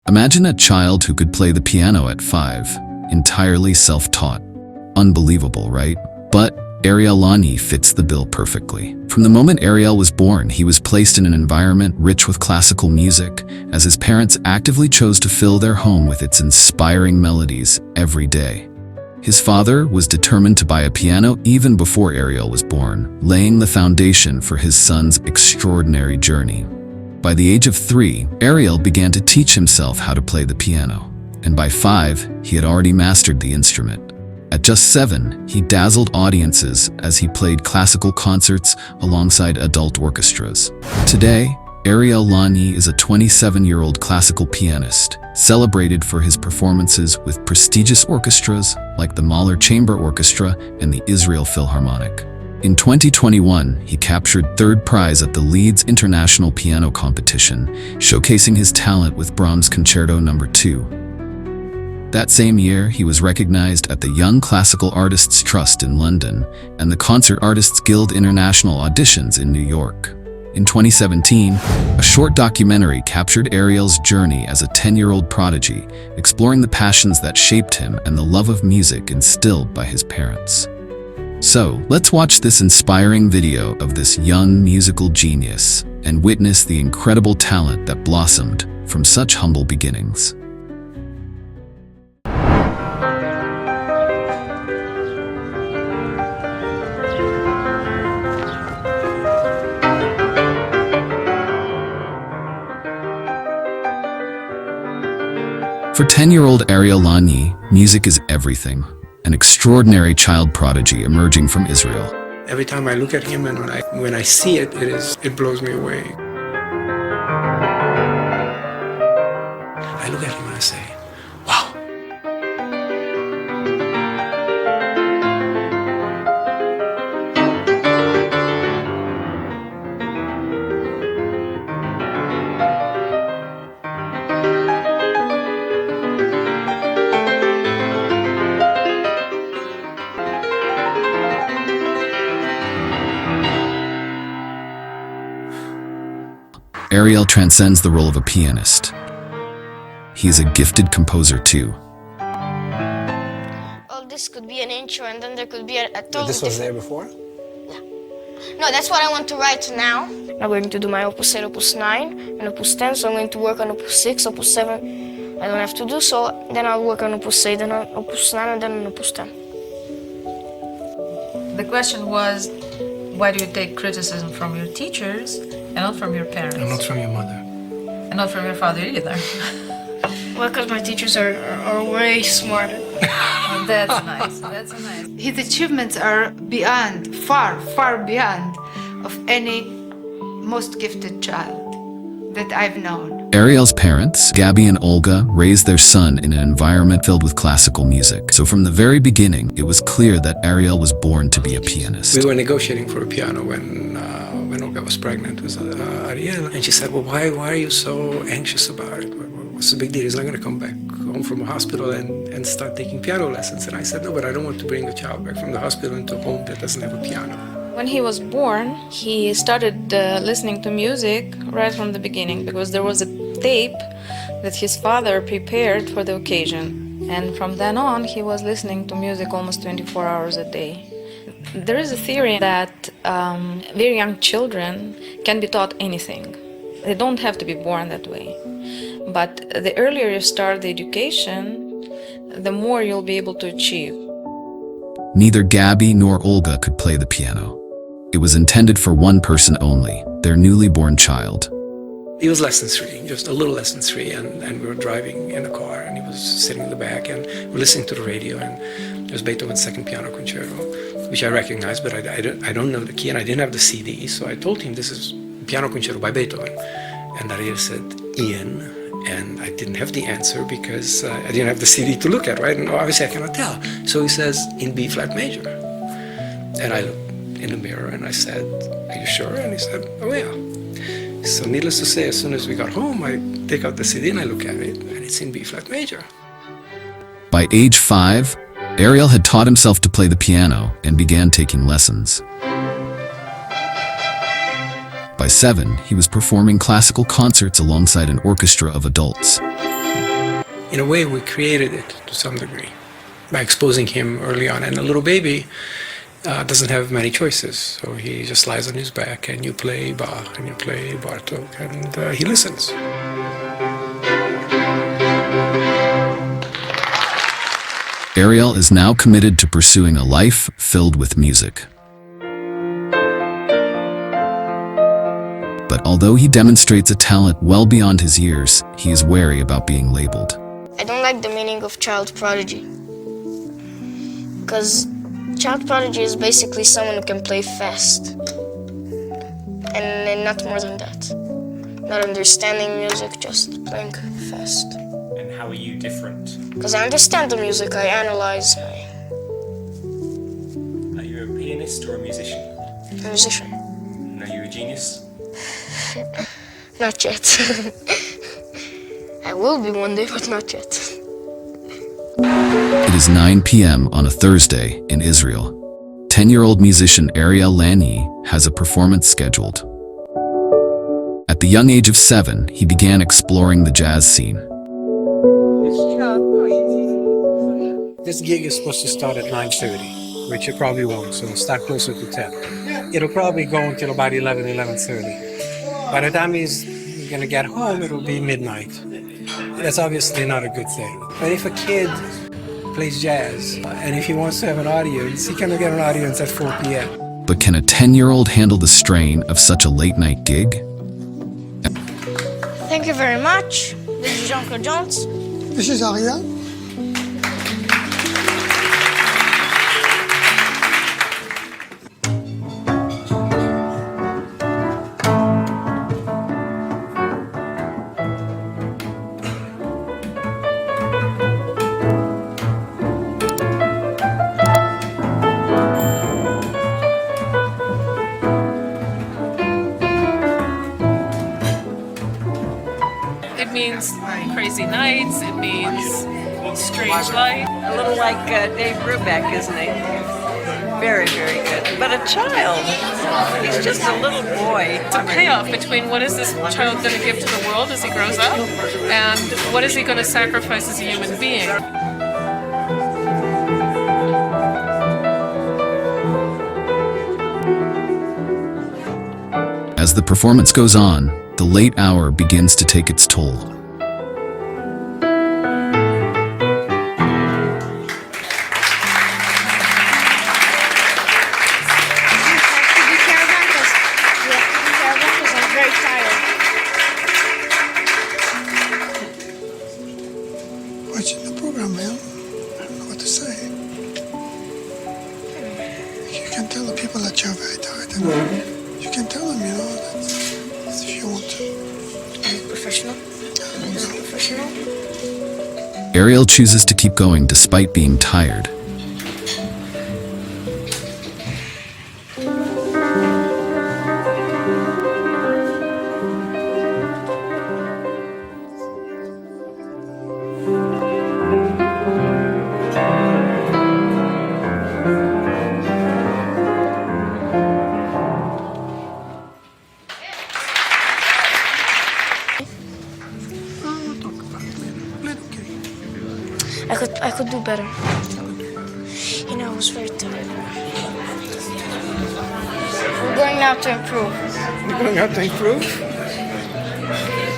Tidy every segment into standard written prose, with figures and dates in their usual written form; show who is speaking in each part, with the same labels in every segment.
Speaker 1: Imagine a child who could play the piano at 5, entirely self-taught. Unbelievable, right? But Ariel Lanyi fits the bill perfectly. From the moment Ariel was born, he was placed in an environment rich with classical music, as his parents actively chose to fill their home with its inspiring melodies every day. His father was determined to buy a piano even before Ariel was born, laying the foundation for his son's extraordinary journey. By the age of 3, Ariel began to teach himself how to play the piano, and by 5, he had already mastered the instrument. At just 7, he dazzled audiences as he played classical concerts alongside adult orchestras. Today, Ariel Lanyi is a 27-year-old classical pianist, celebrated for his performances with prestigious orchestras like the Mahler Chamber Orchestra and the Israel Philharmonic. In 2021, he captured 3rd prize at the Leeds International Piano Competition, showcasing his talent with Brahms' Concerto No. 2. That same year, he was recognized at the Young Classical Artists Trust in London and the Concert Artists Guild International auditions in New York. In 2017, a short documentary captured Ariel's journey as a 10-year-old prodigy, exploring the passions that shaped him and the love of music instilled by his parents. So, let's watch this inspiring video of this young musical genius and witness the incredible talent that blossomed from such humble beginnings. For 10-year-old Ariel Lanyi, music is everything, an extraordinary child prodigy emerging from Israel.
Speaker 2: Every time I look at him and when I see it, it blows me away. I look at him and I say, wow.
Speaker 1: Ariel transcends the role of a pianist. He is a gifted composer too.
Speaker 3: All this could be an intro, and then there could be a totally
Speaker 2: This was there
Speaker 3: different...
Speaker 2: before?
Speaker 3: No, that's what I want to write now. I'm going to do my Opus 8, Opus 9, and Opus 10, so I'm going to work on Opus 6, Opus 7. I don't have to do so, then I'll work on Opus 8, then on Opus 9, and then on Opus 10.
Speaker 4: The question was, why do you take criticism from your teachers and not from your parents?
Speaker 2: And not from your mother.
Speaker 4: And not from your father either.
Speaker 3: Well, because my teachers are way smarter.
Speaker 4: Oh, that's nice. That's nice.
Speaker 5: His achievements are beyond, far, far beyond of any most gifted child that I've known.
Speaker 1: Ariel's parents, Gabby and Olga, raised their son in an environment filled with classical music. So from the very beginning, it was clear that Ariel was born to be a pianist.
Speaker 2: We were negotiating for a piano when Olga was pregnant with Ariel, and she said, well, why are you so anxious about it? What's the big deal? He's not going to come back home from a hospital and start taking piano lessons. And I said, no, but I don't want to bring a child back from the hospital into a home that doesn't have a piano.
Speaker 6: When he was born, he started listening to music right from the beginning because there was a tape that his father prepared for the occasion. And from then on, he was listening to music almost 24 hours a day. There is a theory that very young children can be taught anything. They don't have to be born that way. But the earlier you start the education, the more you'll be able to achieve.
Speaker 1: Neither Gabby nor Olga could play the piano. It was intended for one person only, their newly born child.
Speaker 2: He was less than 3, just a little less than 3, and we were driving in a car, and he was sitting in the back, and we were listening to the radio, and it was Beethoven's Second Piano Concerto, which I recognized, but I don't know the key, and I didn't have the CD, so I told him this is Piano Concerto by Beethoven. And Ariel said, Ian, and I didn't have the answer because I didn't have the CD to look at, right? And obviously I cannot tell. So he says, in B flat major. And I looked in the mirror and I said, are you sure? And he said, oh yeah. So needless to say, as soon as we got home, I take out the CD and I look at it, and it's in B flat major.
Speaker 1: By age 5, Ariel had taught himself to play the piano and began taking lessons. By 7, he was performing classical concerts alongside an orchestra of adults.
Speaker 2: in a way, we created it to some degree by exposing him early on. And a little baby doesn't have many choices, so he just lies on his back, and you play Bach and you play Bartok, and he listens.
Speaker 1: Ariel is now committed to pursuing a life filled with music. But although he demonstrates a talent well beyond his years, he is wary about being labeled.
Speaker 3: I don't like the meaning of child prodigy, because child prodigy is basically someone who can play fast, and not more than that. Not understanding music, just playing fast.
Speaker 7: And how are you different?
Speaker 3: Because I understand the music, I analyze.
Speaker 7: Are you a pianist or a musician?
Speaker 3: A musician.
Speaker 7: And are you a genius?
Speaker 3: Not yet. I will be one day, but not yet.
Speaker 1: It is 9 p.m. on a Thursday in Israel. 10-year-old musician Ariel Lanyi has a performance scheduled. At the young age of 7, he began exploring the jazz scene.
Speaker 2: This gig is supposed to start at 9:30, which it probably won't, so it'll start closer to 10. It'll probably go until about 11:30. By the time he's going to get home, it'll be midnight. That's obviously not a good thing. But if a kid plays jazz, and if he wants to have an audience, he can get an audience at 4 p.m.
Speaker 1: But can a 10-year-old handle the strain of such a late-night gig?
Speaker 3: Thank you very much. This is Jean-Claude Jones.
Speaker 8: This is Ariel.
Speaker 9: It means crazy nights, it means strange life.
Speaker 10: A little like Dave Brubeck, isn't he? Very, very good. But a child, he's just a little boy.
Speaker 9: It's a payoff between what is this child going to give to the world as he grows up, and what is he going to sacrifice as a human being.
Speaker 1: As the performance goes on, the late hour begins to take its toll.
Speaker 8: Watching the program, man. I don't know what to say. You can tell the people that you're very tired, and you can tell them, that if you want to.
Speaker 3: Professional? Professional?
Speaker 1: Ariel chooses to keep going despite being tired.
Speaker 3: I could do better. I was very tired. We're going now to improve.
Speaker 2: You're going out to improve?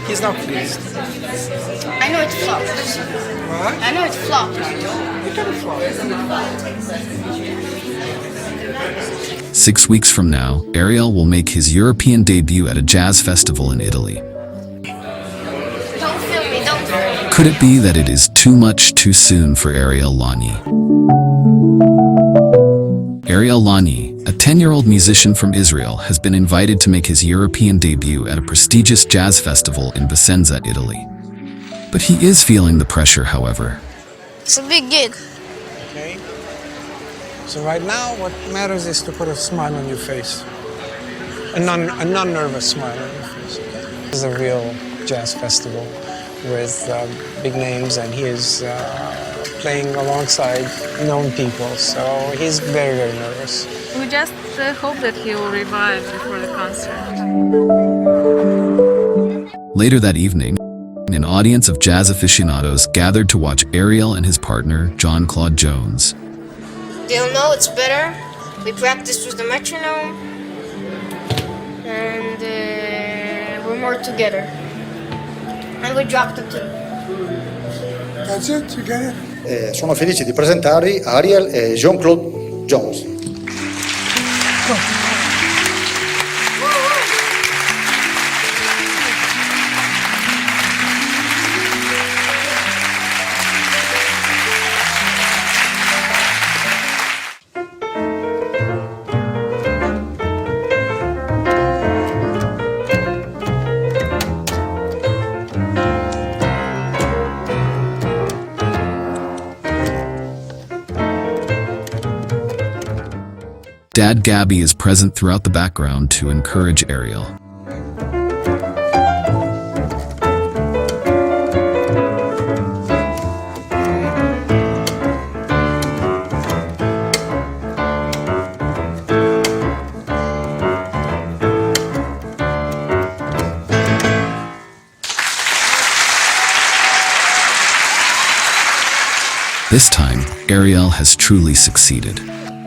Speaker 2: He's not pleased.
Speaker 3: I know it flopped.
Speaker 2: What?
Speaker 3: I know it flopped.
Speaker 2: You got a flop.
Speaker 1: 6 weeks from now, Ariel will make his European debut at a jazz festival in Italy.
Speaker 3: Don't film me, don't film me.
Speaker 1: Could it be that it is too much too soon for Ariel Lanyi? Ariel Lanyi, a 10-year-old musician from Israel, has been invited to make his European debut at a prestigious jazz festival in Vicenza, Italy. But he is feeling the pressure, however.
Speaker 3: It's a big gig.
Speaker 2: Okay. So right now, what matters is to put a smile on your face. A non-nervous smile on your face. Okay? This is a real jazz festival with big names, and he is playing alongside known people, so he's very, very nervous.
Speaker 9: We just hope that he will revive before the concert.
Speaker 1: Later that evening, An audience of jazz aficionados gathered to watch Ariel and his partner, John Claude Jones.
Speaker 3: They'll know it's better. We practiced with the metronome, and we're more together. And we dropped the tune.
Speaker 8: That's it, you get it?
Speaker 11: Sono felice di presentare Ariel e John Claude Jones.
Speaker 1: Dad Gabby is present throughout the background to encourage Ariel. This time, Ariel has truly succeeded.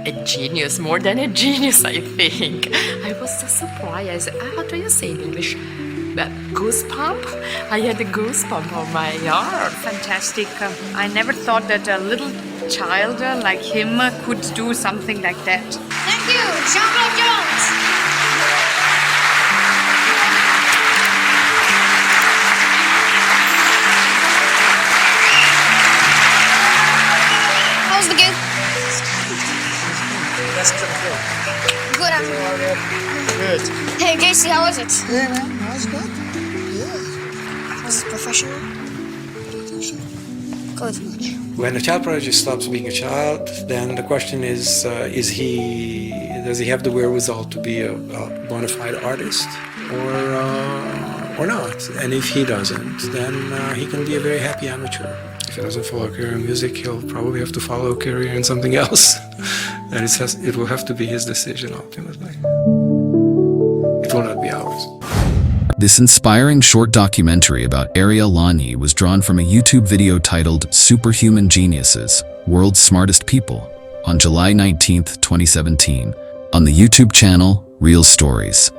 Speaker 12: A genius, more than a genius, I think. I was so surprised. How do you say in English? Goosebump? I had a goosebump on my arm.
Speaker 13: Fantastic. I never thought that a little child like him could do something like that.
Speaker 3: Thank you, Jean-Claude Jones. How was the gig? Good, I'm
Speaker 11: Good.
Speaker 3: Hey, JC, how was it?
Speaker 8: Yeah, man, that was good. Yeah.
Speaker 3: Was it professional?
Speaker 8: I think so.
Speaker 3: Good.
Speaker 2: When a child prodigy stops being a child, then the question is does he have the wherewithal to be a bona fide artist or not? And if he doesn't, then he can be a very happy amateur. If he doesn't follow a career in music, he'll probably have to follow a career in something else. And it will have to be his decision ultimately. It will not be ours.
Speaker 1: This inspiring short documentary about Ariel Lanyi was drawn from a YouTube video titled Superhuman Geniuses, World's Smartest People, on July 19, 2017, on the YouTube channel Real Stories.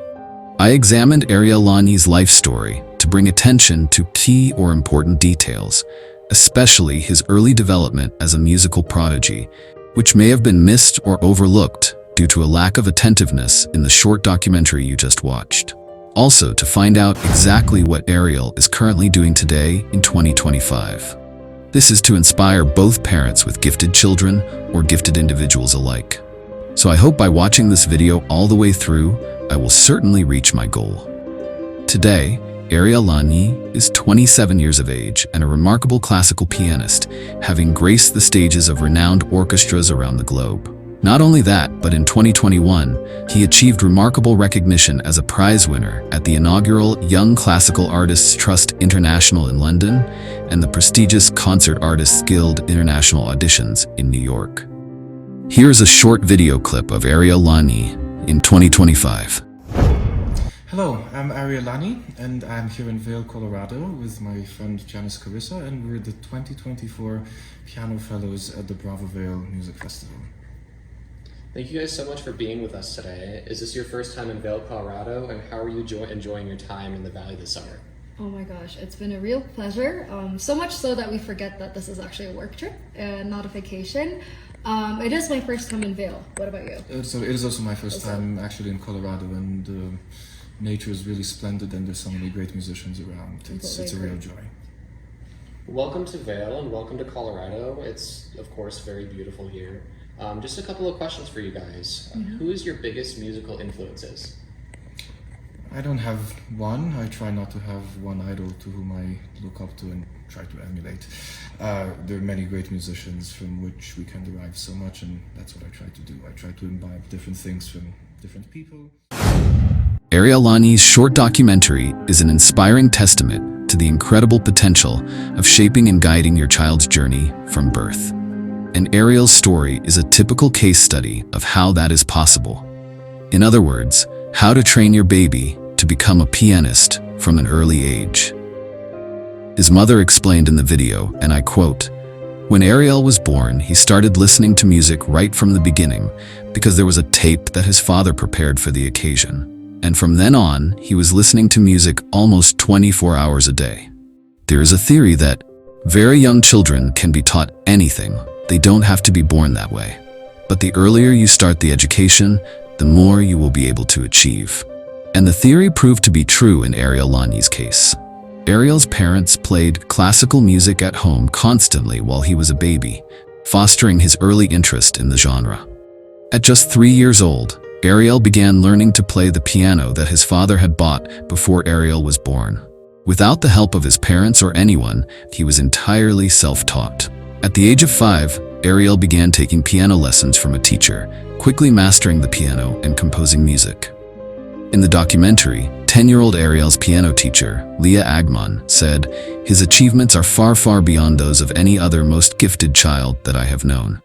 Speaker 1: I examined Ariel Lanyi's life story to bring attention to key or important details, especially his early development as a musical prodigy, which may have been missed or overlooked due to a lack of attentiveness in the short documentary you just watched. Also, to find out exactly what Ariel is currently doing today in 2025. This is to inspire both parents with gifted children or gifted individuals alike. So I hope by watching this video all the way through, I will certainly reach my goal. Today, Ariel Lanyi is 27 years of age and a remarkable classical pianist, having graced the stages of renowned orchestras around the globe. Not only that, but in 2021, he achieved remarkable recognition as a prize winner at the inaugural Young Classical Artists Trust International in London and the prestigious Concert Artists Guild International Auditions in New York. Here's a short video clip of Ariel Lanyi in 2025.
Speaker 14: Hello, I'm Ariel Lanyi, and I'm here in Vail, Colorado with my friend Janice Carissa, and we're the 2024 Piano Fellows at the Bravo Vail Music Festival.
Speaker 7: Thank you guys so much for being with us today. Is this your first time in Vail, Colorado, and how are you enjoying your time in the Valley this summer?
Speaker 15: Oh my gosh, it's been a real pleasure. So much so that we forget that this is actually a work trip and not a vacation. It is my first time in Vail. What about you?
Speaker 14: So it is also my first time actually in Colorado, and nature is really splendid, and there's so many great musicians around. It's a real joy.
Speaker 7: Welcome to Vail and welcome to Colorado. It's, of course, very beautiful here. Just a couple of questions for you guys. Who is your biggest musical influences?
Speaker 14: I don't have one. I try not to have one idol to whom I look up to and try to emulate. There are many great musicians from which we can derive so much, and that's what I try to do. I try to imbibe different things from different people.
Speaker 1: Ariel Lanyi's short documentary is an inspiring testament to the incredible potential of shaping and guiding your child's journey from birth. And Ariel's story is a typical case study of how that is possible. In other words, how to train your baby to become a pianist from an early age. His mother explained in the video, and I quote, "When Ariel was born, he started listening to music right from the beginning because there was a tape that his father prepared for the occasion. And from then on, he was listening to music almost 24 hours a day." There is a theory that very young children can be taught anything. They don't have to be born that way. But the earlier you start the education, the more you will be able to achieve. And the theory proved to be true in Ariel Lanyi's case. Ariel's parents played classical music at home constantly while he was a baby, fostering his early interest in the genre. At just 3 years old, Ariel began learning to play the piano that his father had bought before Ariel was born. Without the help of his parents or anyone, he was entirely self-taught. At the age of 5, Ariel began taking piano lessons from a teacher, quickly mastering the piano and composing music. In the documentary, 10-year-old Ariel's piano teacher, Leah Agmon, said, "His achievements are far, far beyond those of any other most gifted child that I have known."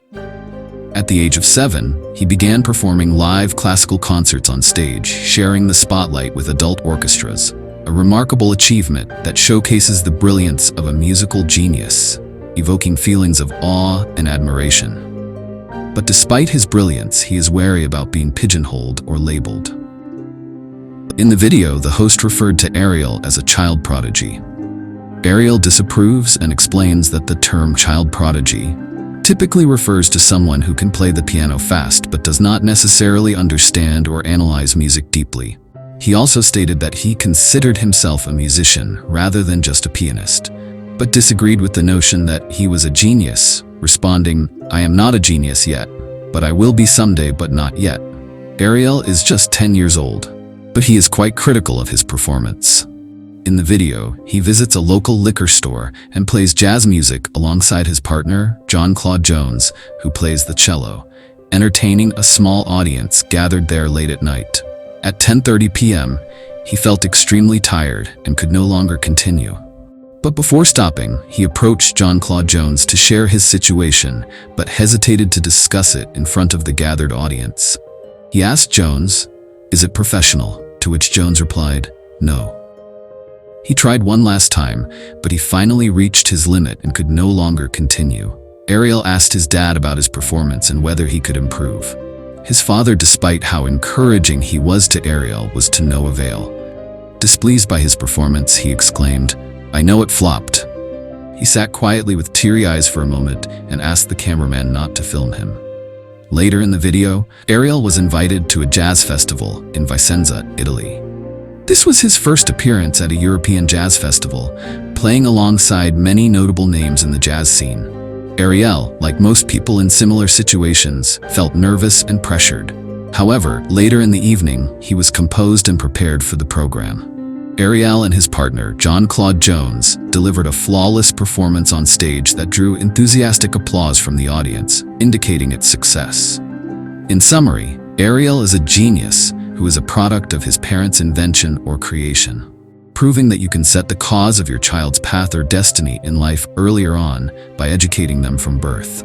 Speaker 1: At the age of 7, he began performing live classical concerts on stage, sharing the spotlight with adult orchestras, a remarkable achievement that showcases the brilliance of a musical genius, evoking feelings of awe and admiration. But despite his brilliance, he is wary about being pigeonholed or labeled. In the video, the host referred to Ariel as a child prodigy. Ariel disapproves and explains that the term child prodigy typically refers to someone who can play the piano fast but does not necessarily understand or analyze music deeply. He also stated that he considered himself a musician rather than just a pianist, but disagreed with the notion that he was a genius, responding, "I am not a genius yet, but I will be someday, but not yet." Ariel is just 10 years old, but he is quite critical of his performance. In the video, he visits a local liquor store and plays jazz music alongside his partner, Jean-Claude Jones, who plays the cello, entertaining a small audience gathered there late at night. At 10:30 p.m., he felt extremely tired and could no longer continue. But before stopping, he approached Jean-Claude Jones to share his situation, but hesitated to discuss it in front of the gathered audience. He asked Jones, "Is it professional?" To which Jones replied, "No." He tried one last time, but he finally reached his limit and could no longer continue. Ariel asked his dad about his performance and whether he could improve. His father, despite how encouraging he was to Ariel, was to no avail. Displeased by his performance, he exclaimed, "I know it flopped." He sat quietly with teary eyes for a moment and asked the cameraman not to film him. Later in the video, Ariel was invited to a jazz festival in Vicenza, Italy. This was his first appearance at a European jazz festival, playing alongside many notable names in the jazz scene. Ariel, like most people in similar situations, felt nervous and pressured. However, later in the evening, he was composed and prepared for the program. Ariel and his partner, Jean-Claude Jones, delivered a flawless performance on stage that drew enthusiastic applause from the audience, indicating its success. In summary, Ariel is a genius who is a product of his parents' invention or creation, proving that you can set the cause of your child's path or destiny in life earlier on by educating them from birth.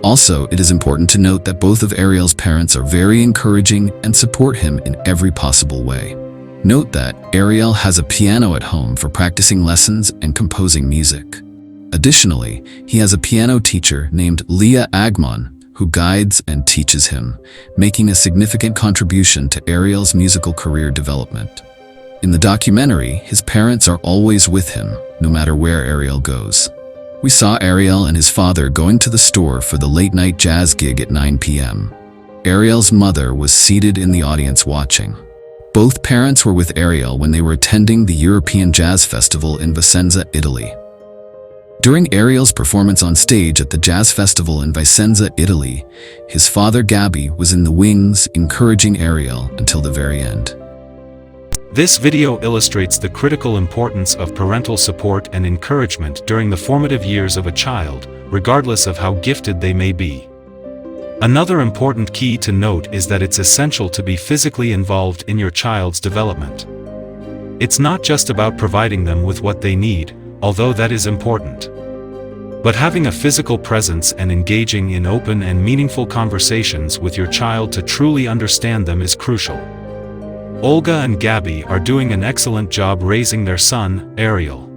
Speaker 1: Also, it is important to note that both of Ariel's parents are very encouraging and support him in every possible way. Note that Ariel has a piano at home for practicing lessons and composing music. Additionally, he has a piano teacher named Leah Agmon who guides and teaches him, making a significant contribution to Ariel's musical career development. In the documentary, his parents are always with him, no matter where Ariel goes. We saw Ariel and his father going to the store for the late-night jazz gig at 9 p.m. Ariel's mother was seated in the audience watching. Both parents were with Ariel when they were attending the European Jazz Festival in Vicenza, Italy. During Ariel's performance on stage at the Jazz Festival in Vicenza, Italy, his father Gabby was in the wings, encouraging Ariel until the very end.
Speaker 16: This video illustrates the critical importance of parental support and encouragement during the formative years of a child, regardless of how gifted they may be. Another important key to note is that it's essential to be physically involved in your child's development. It's not just about providing them with what they need, although that is important. But having a physical presence and engaging in open and meaningful conversations with your child to truly understand them is crucial. Olga and Gabby are doing an excellent job raising their son, Ariel.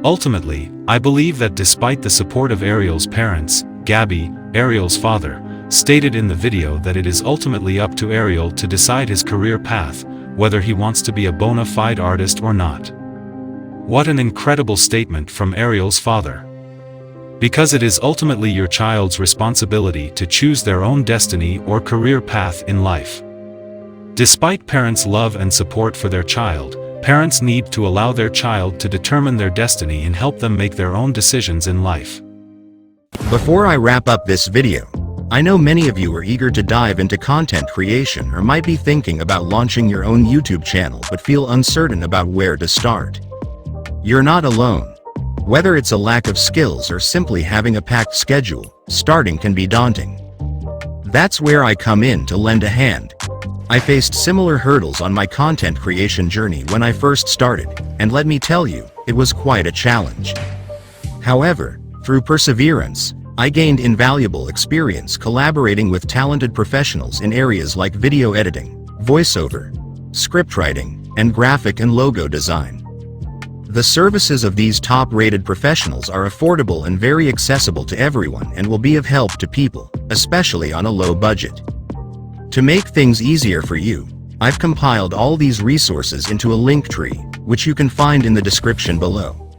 Speaker 16: Ultimately, I believe that despite the support of Ariel's parents, Gabby, Ariel's father, stated in the video that it is ultimately up to Ariel to decide his career path, whether he wants to be a bona fide artist or not. What an incredible statement from Ariel's father. Because it is ultimately your child's responsibility to choose their own destiny or career path in life. Despite parents' love and support for their child, parents need to allow their child to determine their destiny and help them make their own decisions in life.
Speaker 17: Before I wrap up this video, I know many of you are eager to dive into content creation or might be thinking about launching your own YouTube channel but feel uncertain about where to start. You're not alone. Whether it's a lack of skills or simply having a packed schedule, starting can be daunting. That's where I come in to lend a hand. I faced similar hurdles on my content creation journey when I first started, and let me tell you, it was quite a challenge. However, through perseverance, I gained invaluable experience collaborating with talented professionals in areas like video editing, voiceover, scriptwriting, and graphic and logo design. The services of these top-rated professionals are affordable and very accessible to everyone and will be of help to people, especially on a low budget. To make things easier for you, I've compiled all these resources into a link tree, which you can find in the description below.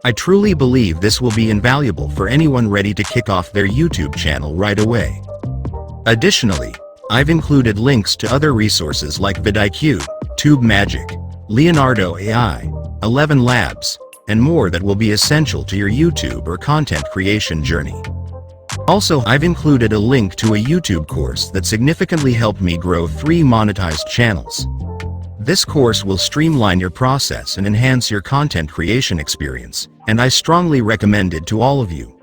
Speaker 17: I truly believe this will be invaluable for anyone ready to kick off their YouTube channel right away. Additionally, I've included links to other resources like vidIQ, TubeMagic, Leonardo AI, 11 Labs, and more that will be essential to your YouTube or content creation journey. Also, I've included a link to a YouTube course that significantly helped me grow 3 monetized channels. This course will streamline your process and enhance your content creation experience, and I strongly recommend it to all of you.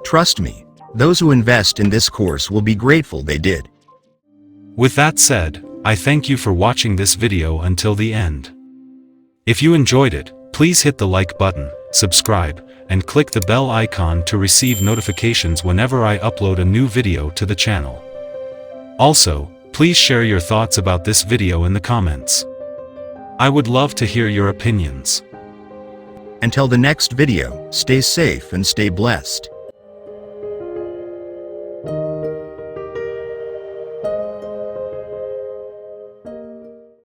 Speaker 17: Trust me, those who invest in this course will be grateful they did.
Speaker 16: With that said, I thank you for watching this video until the end. If you enjoyed it, please hit the like button, subscribe, and click the bell icon to receive notifications whenever I upload a new video to the channel. Also, please share your thoughts about this video in the comments. I would love to hear your opinions.
Speaker 17: Until the next video, stay safe and stay blessed.